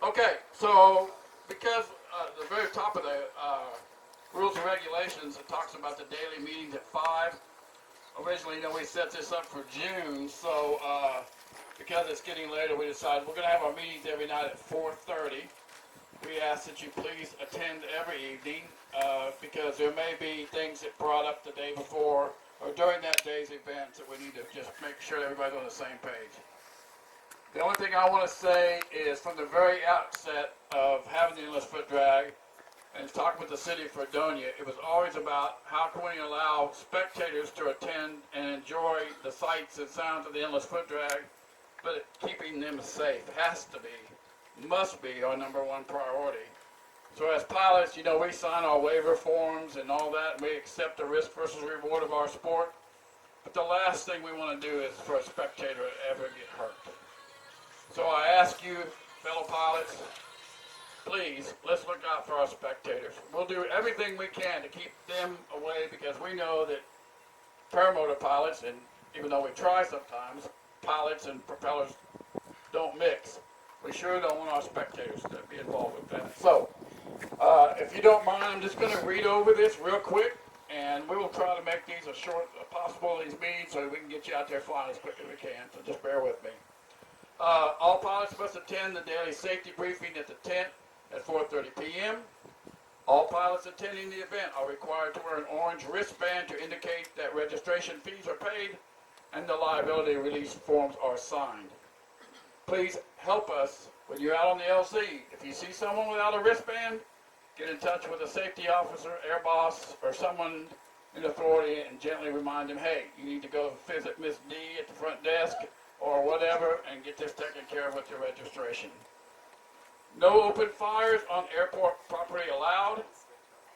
Okay, so because the very top of the rules and regulations, it talks about the daily meetings at 5. Originally, we set this up for June, so because it's getting later, we decided we're going to have our meetings every night at 4:30. We ask that you please attend every evening because there may be things that brought up the day before or during that day's events that we need to just make sure everybody's on the same page. The only thing I want to say is from the very outset of having the Endless Foot Drag and talking with the city of Fredonia, it was always about how can we allow spectators to attend and enjoy the sights and sounds of the Endless Foot Drag, but keeping them safe has to be, must be our number one priority. So as pilots, we sign our waiver forms and all that, and we accept the risk versus reward of our sport. But the last thing we want to do is for a spectator to ever get hurt. So I ask you, fellow pilots, please, let's look out for our spectators. We'll do everything we can to keep them away because we know that paramotor pilots, and even though we try sometimes, pilots and propellers don't mix. We sure don't want our spectators to be involved with that. So, if you don't mind, I'm just going to read over this real quick, and we will try to make these as short as possible, these meetings, so we can get you out there flying as quick as we can. So just bear with me. All pilots must attend the daily safety briefing at the tent at 4:30 p.m. All pilots attending the event are required to wear an orange wristband to indicate that registration fees are paid and the liability release forms are signed. Please help us when you're out on the LZ. If you see someone without a wristband, get in touch with a safety officer, air boss, or someone in authority and gently remind them, hey, you need to go visit Miss D at the front desk or whatever and get this taken care of with your registration. No open fires on airport property allowed.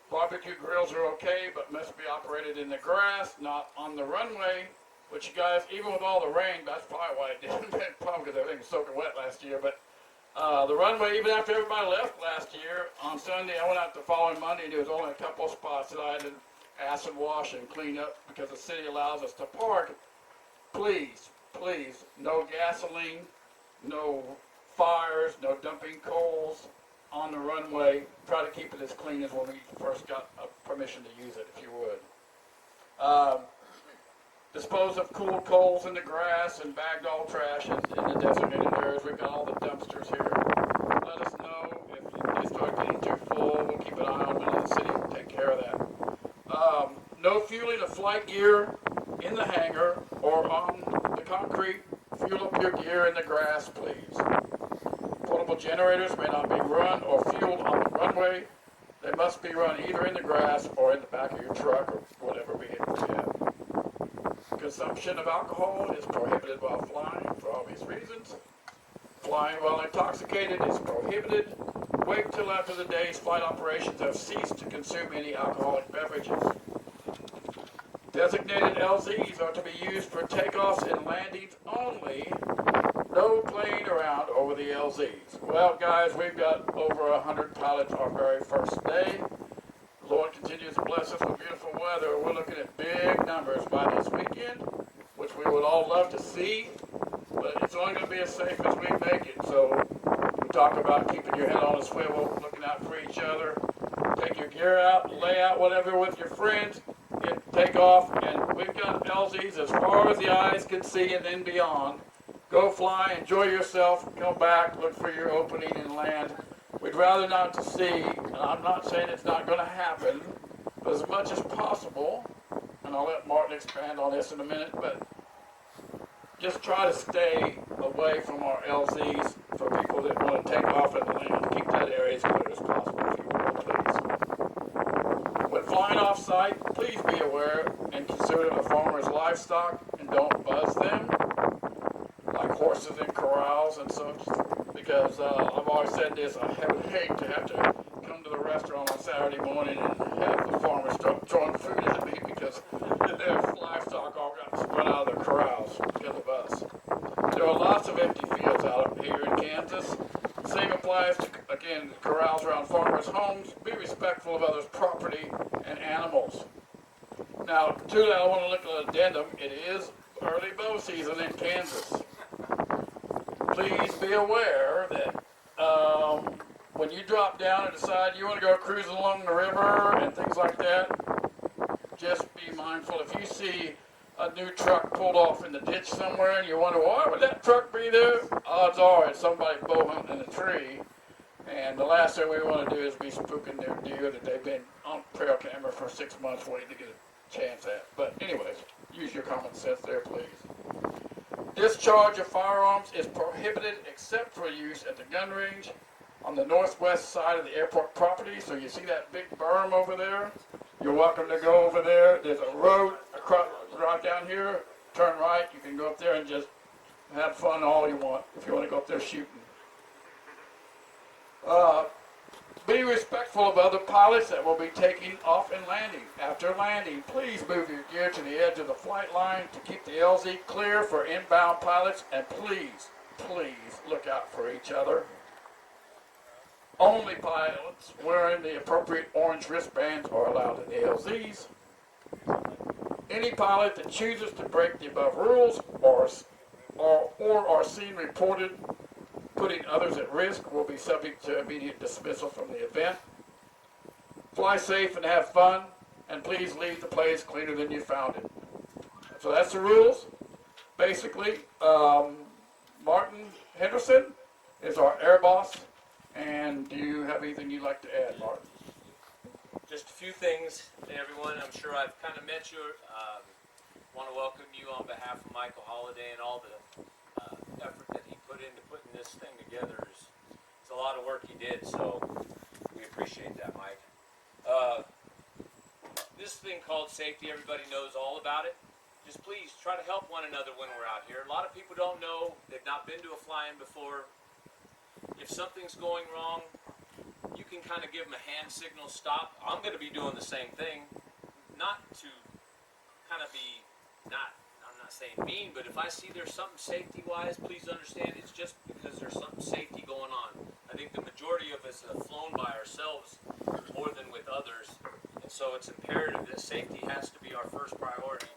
Barbecue grills are okay, but must be operated in the grass, not on the runway, which you guys, even with all the rain, that's probably why it didn't make a problem because everything was soaking wet last year, but the runway, even after everybody left last year, on Sunday, I went out the following Monday, and there was only a couple of spots that I had to acid wash and clean up because the city allows us to park. Please, no gasoline, no fires, no dumping coals on the runway. Try to keep it as clean as when we first got permission to use it, if you would. Dispose of cool coals in the grass and bagged all trash in the designated areas. We've got all the dumpsters here. Let us know if they start getting too full. We'll keep an eye on them, and the city will take care of that. No fueling of flight gear in the hangar or on the concrete. Fuel up your gear in the grass, please. Portable generators may not be run or fueled on the runway. They must be run either in the grass or in the back of your truck or whatever vehicle you have. Consumption of alcohol is prohibited while flying for obvious reasons. Flying while intoxicated is prohibited. Wait till after the day's flight operations have ceased to consume any alcoholic beverages. Designated LZs are to be used for takeoffs and landings only. No playing around over the LZs. Well, guys, we've got over 100 pilots our very first day. The Lord continues to bless us with beautiful weather. We're looking at big numbers by this weekend, which we would all love to see, but it's only going to be as safe as we make it. So we talk about keeping your head on a swivel, looking out for each other. Take your gear out, lay out whatever with your friends, take off, and we've got LZs as far as the eyes can see and then beyond. Go fly, enjoy yourself, come back, look for your opening and land. We'd rather not to see, and I'm not saying it's not going to happen, but as much as possible, and I'll let Martin expand on this in a minute, but just try to stay away from our LZs for people that want to take off and land. Keep that area as clear as possible, if you will, please. When flying off-site, please be aware and consider the farmer's livestock and don't buzz them, like horses in corrals and such, because I've always said this, I would hate to have to come to the restaurant on Saturday morning and have the farmers start throwing food at me because their livestock all got run out of their corrals because of us. There are lots of empty fields out here in Kansas. The same applies to, again, corrals around farmers' homes. Be respectful of others' property and animals. Now, to that, I want to look at an addendum. It is early bow season in Kansas. Please be aware that when you drop down and decide you want to go cruising along the river and things like that, just be mindful. If you see a new truck pulled off in the ditch somewhere and you wonder, why would that truck be there? Odds are it's somebody bow hunting in a tree. And the last thing we want to do is be spooking their deer that they've been on trail camera for 6 months waiting to get a chance at. But anyways, use your common sense there, please. Discharge of firearms is prohibited except for use at the gun range on the northwest side of the airport property. So you see that big berm over there? You're welcome to go over there. There's a road across right down here. Turn right. You can go up there and just have fun all you want if you want to go up there shooting. Be respectful of other pilots that will be taking off and landing. After landing, please move your gear to the edge of the flight line to keep the LZ clear for inbound pilots, and please, please look out for each other. Only pilots wearing the appropriate orange wristbands are allowed in the LZs. Any pilot that chooses to break the above rules or are seen reported putting others at risk will be subject to immediate dismissal from the event. Fly safe and have fun, and please leave the place cleaner than you found it. So that's the rules. Basically, Martin Henderson is our air boss. And do you have anything you'd like to add, Martin? Just a few things to everyone. I'm sure I've kind of met you. Want to welcome you on behalf of Michael Holiday and all the effort that he put into putting this thing together. It's a lot of work he did, so we appreciate that, Mike. This thing called safety, everybody knows all about it. Just please try to help one another when we're out here. A lot of people don't know. They've not been to a fly-in before. If something's going wrong, you can kind of give them a hand signal, stop. I'm going to be doing the same thing. Not to kind of be, I'm not saying mean, but if I see there's something safety-wise, please understand it's just because there's something safety going on. I think the majority of us have flown by ourselves more than with others, and so it's imperative that safety has to be our first priority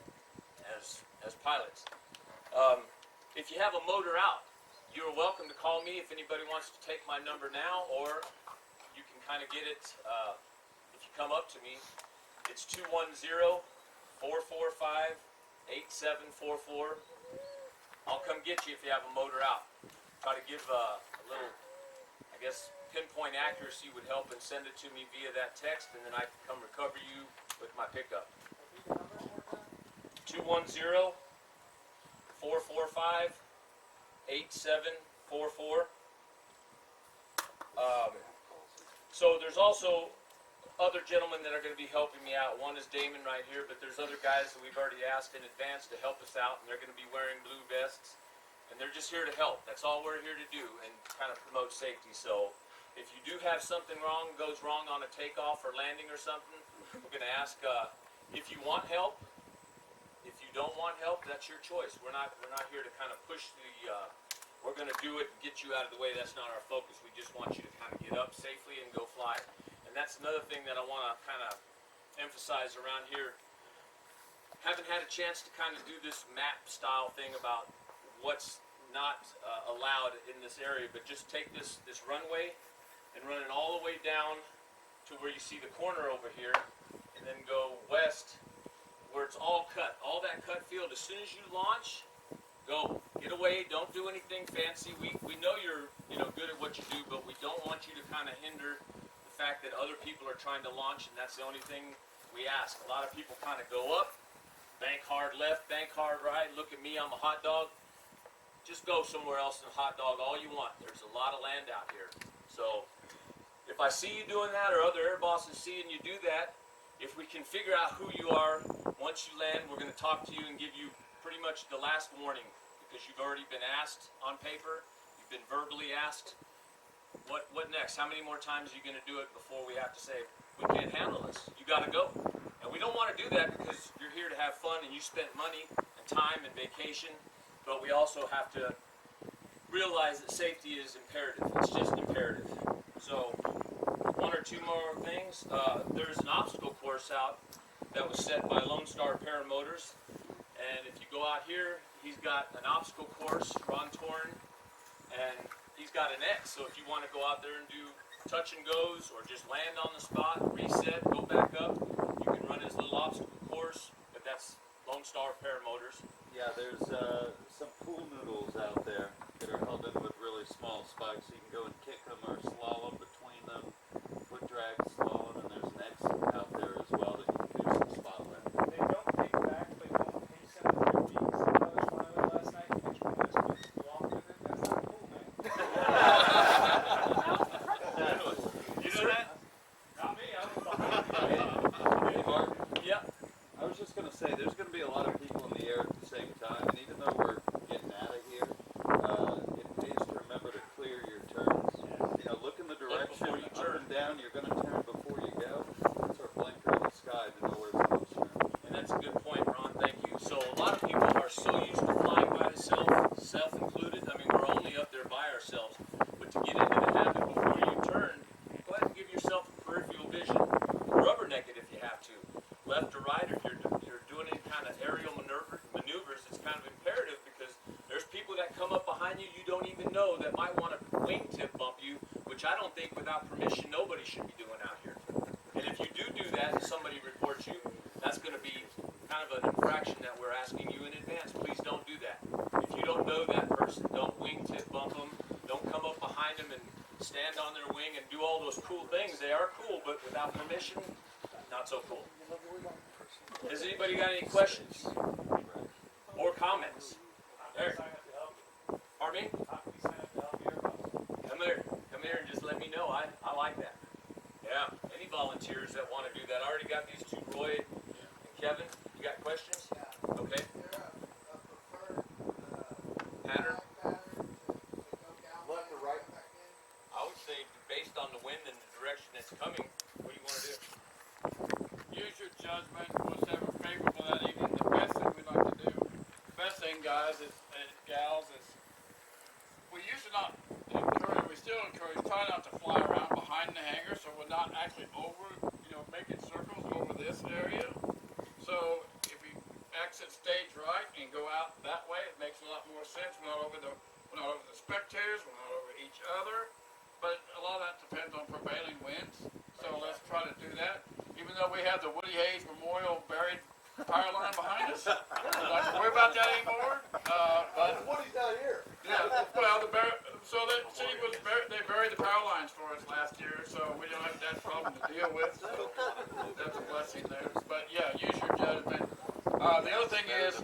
as pilots. If you have a motor out, you're welcome to call me if anybody wants to take my number now, or you can kind of get it if you come up to me. It's 210-445-8744. I'll come get you if you have a motor out. Try to give a little, I guess, pinpoint accuracy would help, and send it to me via that text, and then I can come recover you with my pickup. 210-445-8744. So there's also other gentlemen that are going to be helping me out. One is Damon right here, but there's other guys that we've already asked in advance to help us out, and they're going to be wearing blue vests, and they're just here to help. That's all we're here to do, and kind of promote safety. So if you do have something wrong, goes wrong on a takeoff or landing or something, we're going to ask if you want help. If you don't want help, that's your choice. We're not here to kind of push the. We're going to do it and get you out of the way. That's not our focus. We just want you to kind of get up safely and go fly. And that's another thing that I want to kind of emphasize around here. Haven't had a chance to kind of do this map style thing about what's not allowed in this area, but just take this runway and run it all the way down to where you see the corner over here, and then go west where it's all cut, all that cut field. As soon as you launch, go, get away, don't do anything fancy. We know you're good at what you do, but we don't want you to kind of hinder the fact that other people are trying to launch, and that's the only thing we ask. A lot of people kind of go up, bank hard left, bank hard right, look at me, I'm a hot dog. Just go somewhere else and hot dog all you want. There's a lot of land out here. So if I see you doing that, or other air bosses seeing you do that, if we can figure out who you are, once you land, we're going to talk to you and give you pretty much the last warning, because you've already been asked on paper, you've been verbally asked, what next? How many more times are you going to do it before we have to say, we can't handle this, you got to go? And we don't want to do that because you're here to have fun and you spent money and time and vacation, but we also have to realize that safety is imperative. It's just imperative. So one or two more things. There's an obstacle course out that was set by Lone Star Paramotors, and if you go out here, he's got an obstacle course, Ron Torn, and he's got an X, so if you want to go out there and do touch and goes, or just land on the spot, reset, go back up, you can run his little obstacle course, but that's Lone Star Paramotors. Yeah, there's some pool noodles out there that are held in with really small spikes. You can go and kick them or slalom between them, foot drag, slalom, and there's an X out there as well that you can do some spotlight. They don't take back, they don't pace them with their beaks. I was one of them last night, which one was walk with it. That's not cool, man. You know that? Not me, I was behind you. Hey, Mark, Yeah. I was just going to say, there's going to be a lot of people in the air at the same time, and even though we're getting out of here, it pays to remember to clear your turns. You know, look in the direction before you up turn. and down. You're going to turn before you go. That's our blinker in the sky to know where it's supposed to turn. And that's a good point, Ron. Thank you. So a lot of people are so used to flying by themselves, self included. I mean, we're only up there by ourselves. But to get into the habit before you turn, go ahead and give yourself peripheral vision. Rubberneck it if you have to. Left or right, if you're doing any kind of aerial maneuvers, it's kind of imperative because there's people that come up behind you you don't even know that might want to wingtip bump you, which I don't think without permission nobody should be doing out here. And if you do that and somebody reports you, that's going to be kind of an infraction that we're asking you in advance. Please don't do that. If you don't know that person, don't wingtip bump them. Don't come up behind them and stand on their wing and do all those cool things. They are cool, but without permission, not so cool. Has anybody got any questions or comments? There. Sign up to help you. Pardon me? How can we sign up to help you? Come here and just let me know. I like that. Yeah, any volunteers that want to do that. I already got these two, Roy and Kevin. You got questions? Okay. Pattern? Left or right? I would say based on the wind and the direction it's coming, what do you want to do? Use your judgment, whatever favorable that evening. The best thing we like to do, the best thing, guys, is, and gals, is we used to not encourage, we still encourage, try not to fly around behind the hangar, so we're not actually over, making circles over this area. So if you exit stage right and go out that way, it makes a lot more sense. We're not over the spectators, we're not over each other, but a lot of that depends on prevailing winds. So let's try to do that. Even though we have the Woody Hayes Memorial buried power line behind us, we're not to worry about that anymore. But Woody's not here. yeah, well, so the city they buried the power lines for us last year, so we don't have that problem to deal with. So that's a blessing there. But yeah, use your judgment. The other thing is,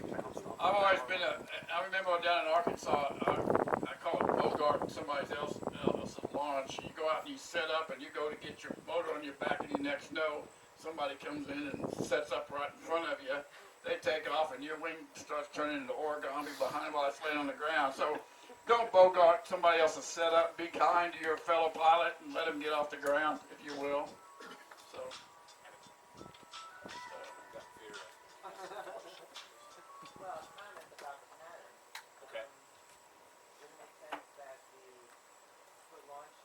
I've always been I remember down in Arkansas, I call it Bogart, somebody else's launch. You go out and you set up and you go to get your motor on your back and you next know somebody comes in and sets up right in front of you. They take off and your wing starts turning into origami behind while it's laying on the ground. So don't Bogart somebody else's setup. Be kind to your fellow pilot and let him get off the ground, if you will. So. Well, a comment about the pattern. Okay. Would it make sense that the foot launch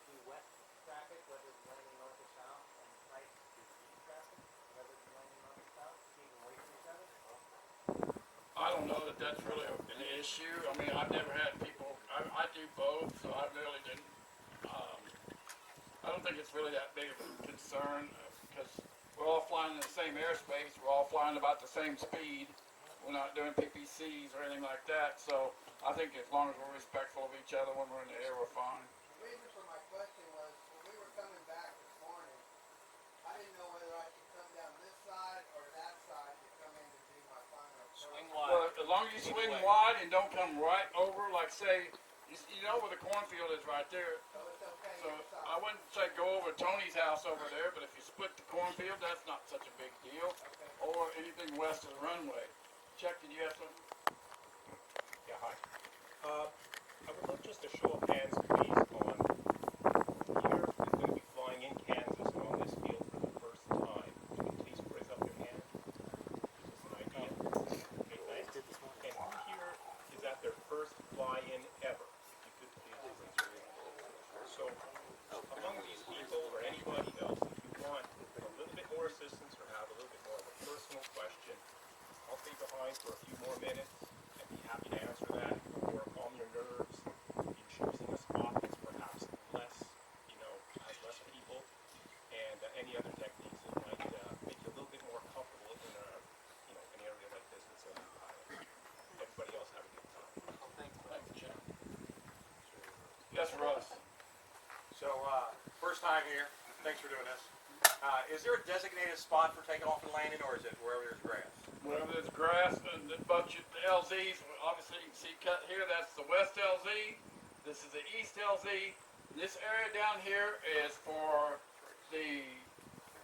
be west traffic, whether it's landing north or south, and right is east traffic, whether it's landing north or south, keep them away from each other? I don't know that that's really an issue. I mean, I've never had people, I do both, so I really didn't, I don't think it's really that big of a concern, because we're all flying in the same airspace, we're all flying about the same speed, we're not doing PPCs or anything like that, so I think as long as we're respectful of each other when we're in the air, we're fine. The reason for my question was, when we were coming back this morning, I didn't know whether I should come down this side or that side to come in to do my final approach. Swing Well, wide. as long as you swing wide and don't come right over, like say, you know where the cornfield is right there, So it's okay so inside. I wouldn't say go over Tony's house over there, but if you split the cornfield, that's not such a big deal. Okay. Or anything west of the runway. Chuck, did you have something? Yeah, hi. I would love just a show of hands, please, on here is going to be flying in Kansas and on this field for the first time. Can you please raise up your hand? Just an idea. Okay, thanks. And who here is at their first fly-in ever? If you could please raise your hand. So, among these people or anybody else, if you want a little bit more assistance or have a little bit more of a personal question, I'll stay behind for a few more minutes and be happy to answer that or calm your nerves in choosing a first time here. Thanks for doing this. Is there a designated spot for taking off and landing, or is it wherever there's grass? Wherever there's grass and a bunch of LZs, obviously you can see cut here, that's the west LZ. This is the east LZ. This area down here is for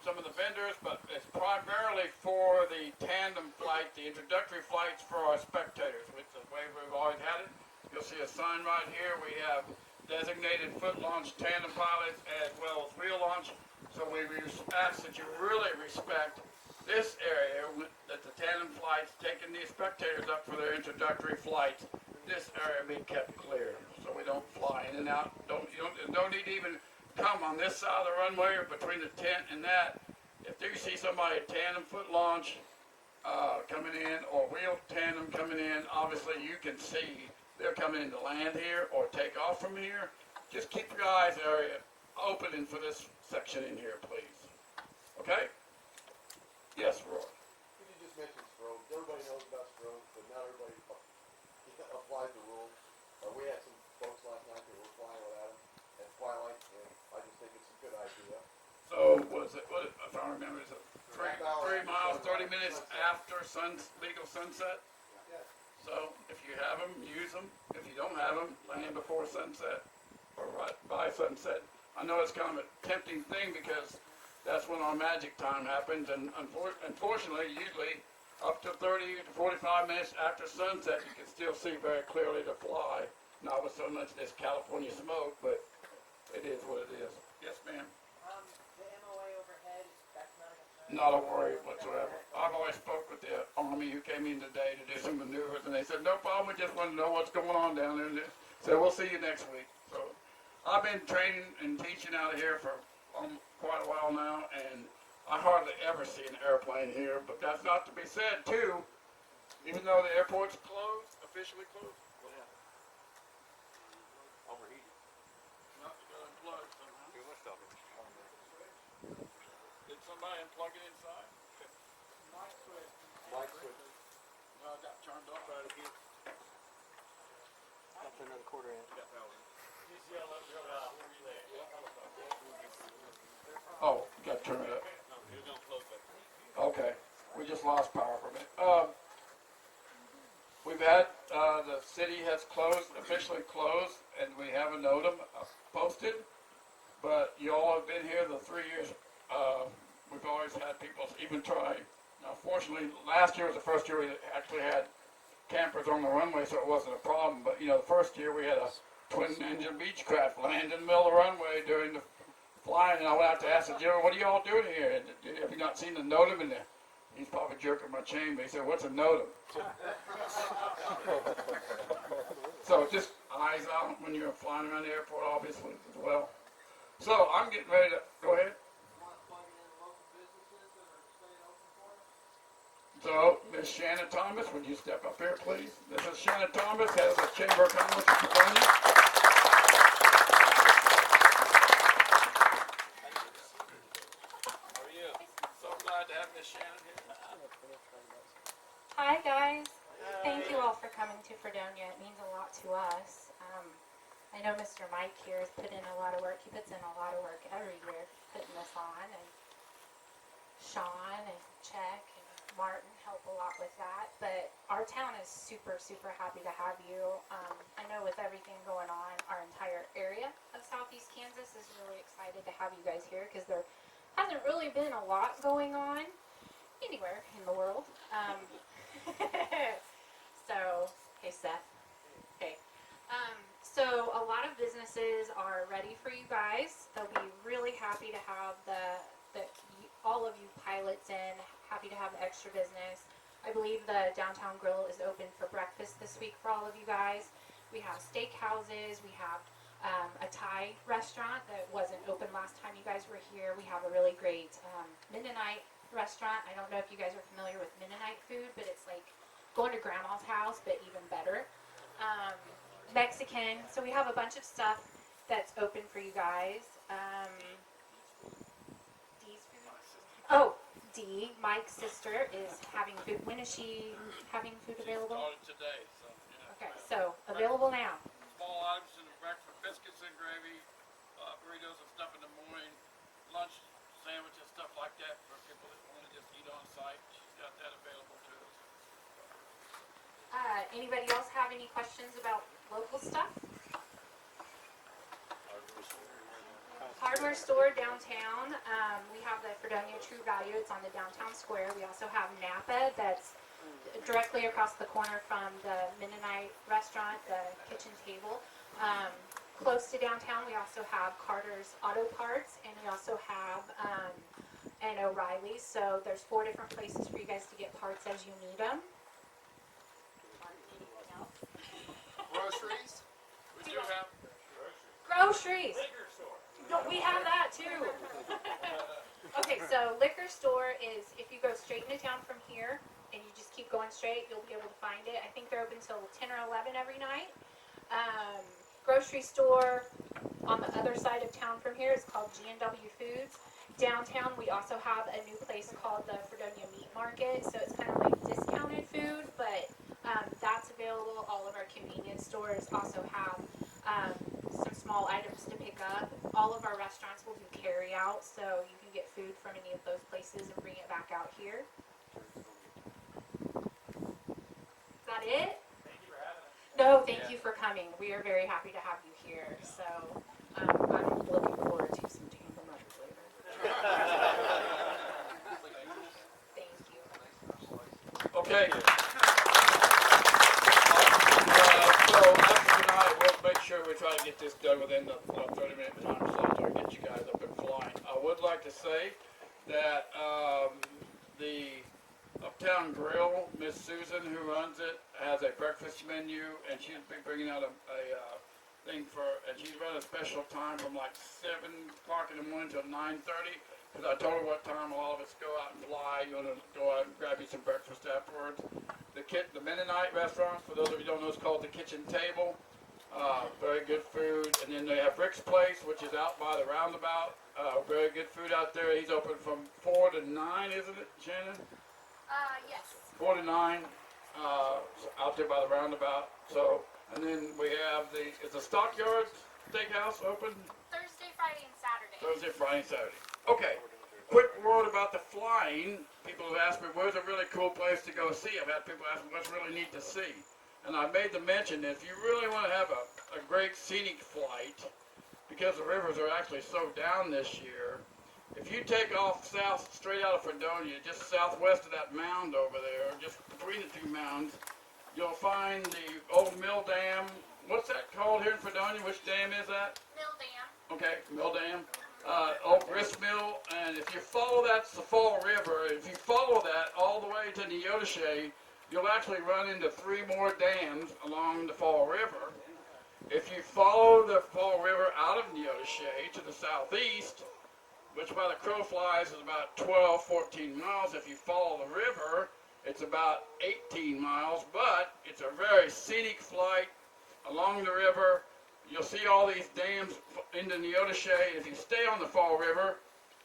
some of the vendors, but it's primarily for the tandem flight, the introductory flights for our spectators, which is the way we've always had it. You'll see a sign right here. We have designated foot launch tandem pilots as well as wheel launch. So we ask that you really respect this area, that the tandem flights taking these spectators up for their introductory flights. This area be kept clear, so we don't fly in and out. You don't need to even come on this side of the runway or between the tent and that. If you see somebody tandem foot launch coming in or wheel tandem coming in, obviously you can see they're coming in to land here or take off from here. Just keep your eyes area open for this section in here, please. Okay? Yes, Roy. You just mentioned strobes. Everybody knows about strobes, but not everybody applies the rules. We had some folks last night that were flying without them at twilight, and I just think it's a good idea. So was it, if I remember, is it Half hour 3 miles, after 30 minutes sunset. after legal sunset? Yes. So if you have them, use them. If you don't have them, land before sunset or right by sunset. I know it's kind of a tempting thing because that's when our magic time happens, and unfortunately, usually up to 30 to 45 minutes after sunset, you can still see very clearly to fly. Not with so much this California smoke, but it is what it is. Yes, ma'am. The MOA overhead, that's not a concern? Not a worry whatsoever. I've always spoke with the Army who came in today to do some maneuvers, and they said, no problem, we just want to know what's going on down there. And they said, we'll see you next week. So I've been training and teaching out of here for quite a while now, and I hardly ever see an airplane here, but that's not to be said, too. Even though the airport's closed, officially closed. Overheated. Not to go unplugged somehow. Too much talking. Did somebody unplug it inside? Light switch. No, I got turned off out of here. Got another quarter in. Oh, you got to turn it up. Okay, we just lost power for a minute. We've had, the city has closed, officially closed, and we have a NOTAM posted, but you all have been here the 3 years. We've always had people even try. Now, fortunately, last year was the first year we actually had campers on the runway, so it wasn't a problem, but the first year we had a twin-engine Beechcraft land in the middle of the runway during the flying, and I went out to ask the general, what are y'all doing here? And, have you not seen the NOTAM? And he's probably jerking my chain, but he said, what's a NOTAM? So just eyes out when you're flying around the airport, obviously, as well. So I'm getting ready to, go ahead. Want to plug in local businesses that are staying open for us? So, Ms. Shannon Thomas, would you step up here, please? This is Shannon Thomas, head of the Chamber of Commerce of Virginia. How are you? So glad to have Ms. Shannon here. Hi guys, thank you all for coming to Fredonia. It means a lot to us. I know Mr. Mike here has put in a lot of work. He puts in a lot of work every year putting this on, and Sean and Check and Martin help a lot with that. But our town is super, super happy to have you. I know with everything going on, our entire area of Southeast Kansas is really excited to have you guys here because there hasn't really been a lot going on anywhere in the world. So, hey Seth. Hey. So a lot of businesses are ready for you guys. They'll be really happy to have all of you pilots in, happy to have extra business. I believe the Downtown Grill is open for breakfast this week for all of you guys. We have steak houses, we have a Thai restaurant that wasn't open last time you guys were here. We have a really great Mennonite restaurant. I don't know if you guys are familiar with Mennonite food, but it's like going to grandma's house, but even better. Mexican. So we have a bunch of stuff that's open for you guys. Dee's food. Oh, Dee, Mike's sister, is having food. When is she having food available? Started today, so, Okay, so available now. Small items in the breakfast, biscuits and gravy, burritos and stuff in the morning, lunch sandwiches, stuff like that for people that want to just eat on site. She's got that available to them. Anybody else have any questions about local stuff? Hardware store downtown. We have the Fredonia True Value. It's on the downtown square. We also have Napa that's directly across the corner from the Mennonite restaurant, the kitchen table. Close to downtown, we also have Carter's Auto Parts, and we also have an O'Reilly's. So there's 4 different places for you guys to get parts as you need them. Anything else? Groceries? We do have. Groceries. No, we have that too. Okay, so liquor store is if you go straight into town from here and you just keep going straight, you'll be able to find it. I think they're open till 10 or 11 every night. Grocery store on the other side of town from here is called G&W Foods. Downtown, we also have a new place called the Fredonia Meat Market. So it's kind of like discounted food, but that's available. All of our convenience stores also have some small items to pick up. All of our restaurants will do carry out, so you can get food from any of those places and bring it back out here. Is that it? Thank you for having us. No, thank you for coming. We are very happy to have you here. So I'm looking forward to some Tampa Muggers later. Thank you. Okay. So after tonight, we'll make sure we try to get this done within the 30-minute time slot to get you guys up and flying. I would like to say that the Uptown Grill, Miss Susan, who runs it, has a breakfast menu, and she's been bringing out a thing for, and she's running a special time from like 7 o'clock in the morning till 9:30. Because I told her what time all of us go out and fly. You want to go out and grab you some breakfast afterwards. The Mennonite restaurant, for those of you who don't know, is called the Kitchen Table. Very good food. And then they have Rick's Place, which is out by the roundabout. Very good food out there. He's open from 4 to 9, isn't it, Shannon? Yes. 4 to 9, out there by the roundabout. So, and then we have is the Stockyard Steakhouse open? Thursday, Friday, and Saturday. Thursday, Friday, and Saturday. Okay. Quick word about the flying. People have asked me, where's a really cool place to go see? I've had people ask me, what's really neat to see? And I made the mention that if you really want to have a great scenic flight, because the rivers are actually so down this year, if you take off south, straight out of Fredonia, just southwest of that mound over there, just between the 2 mounds, you'll find the old mill dam. What's that called here in Fredonia? Which dam is that? Mill Dam. Okay, mill dam. Old grist mill, and if you follow that Fall River, if you follow that all the way to Neodesha, you'll actually run into 3 more dams along the Fall River. If you follow the Fall River out of Neodesha to the southeast, which by the crow flies is about 12, 14 miles. If you follow the river, it's about 18 miles, but it's a very scenic flight along the river. You'll see all these dams into Neodesha. If you stay on the Fall River,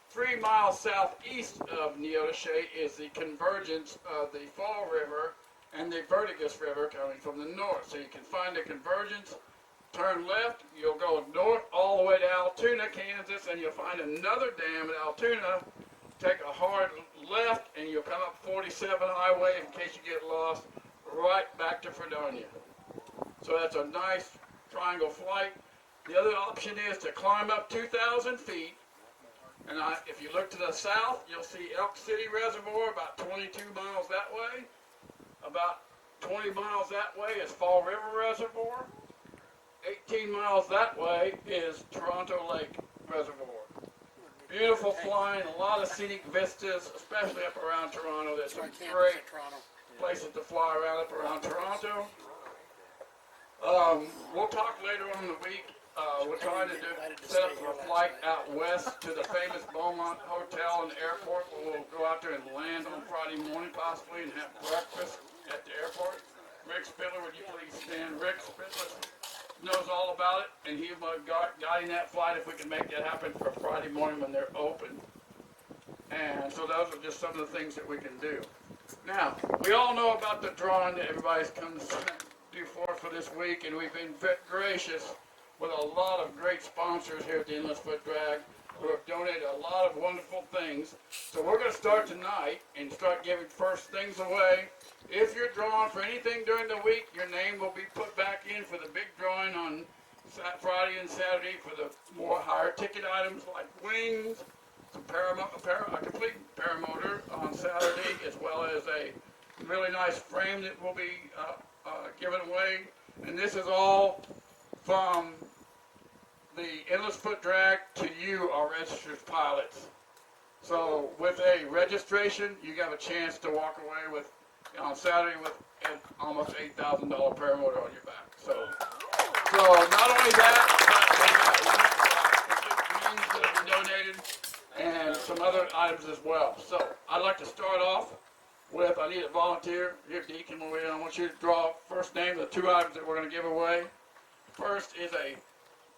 3 miles southeast of Neodesha is the convergence of the Fall River and the Vertigus River coming from the north. So you can find the convergence, turn left, you'll go north all the way to Altoona, Kansas, and you'll find another dam at Altoona. Take a hard left, and you'll come up 47 Highway in case you get lost, right back to Fredonia. So that's a nice triangle flight. The other option is to climb up 2,000 feet, and if you look to the south, you'll see Elk City Reservoir about 22 miles that way. About 20 miles that way is Fall River Reservoir. 18 miles that way is Toronto Lake Reservoir. Beautiful flying, a lot of scenic vistas, especially up around Toronto. There's some great places to fly around up around Toronto. We'll talk later on in the week. We're trying to set up a flight out west to the famous Beaumont Hotel and Airport. We'll go out there and land on Friday morning possibly and have breakfast at the airport. Rick Spiller, would you please stand? Rick Spiller knows all about it, and he was guiding that flight if we can make that happen for Friday morning when they're open. And so those are just some of the things that we can do. Now, we all know about the drawing that everybody's come to do for this week, and we've been gracious with a lot of great sponsors here at the Endless Foot Drag who have donated a lot of wonderful things. So we're going to start tonight and start giving first things away. If you're drawing for anything during the week, your name will be put back in for the big drawing on Friday and Saturday for the more higher ticket items like wings, some a complete paramotor on Saturday, as well as a really nice frame that will be given away. And this is all from the Endless Foot Drag to you, our registered pilots. So with a registration, you have a chance to walk away with on Saturday with an almost $8,000 paramotor on your back. So not only that, but we got wings that have been donated and some other items as well. So I'd like to start off with, I need a volunteer. Here, Deacon, I want you to draw first name of the two items that we're going to give away. First is a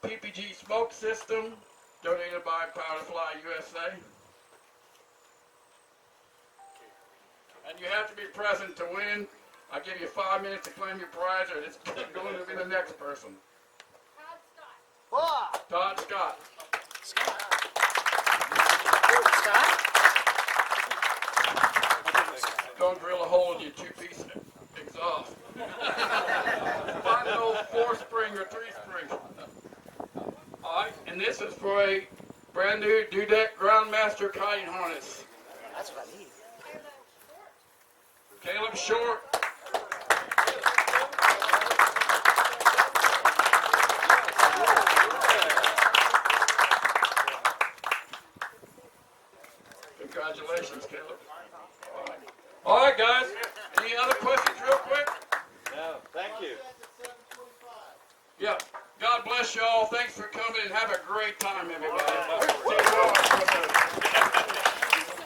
PPG smoke system donated by Powerfly USA. And you have to be present to win. I give you 5 minutes to claim your prize, or it's going to be the next person. Todd Scott. Don't drill a hole in your two-piece exhaust. Find an old 4-spring or 3-spring. All right, and this is for a brand new Dudek Groundmaster kiting harness. That's what I need. Caleb Short. Congratulations, Caleb. All right, guys. Any other questions real quick? No, thank you. Yeah. God bless y'all. Thanks for coming and have a great time, everybody. See you tomorrow.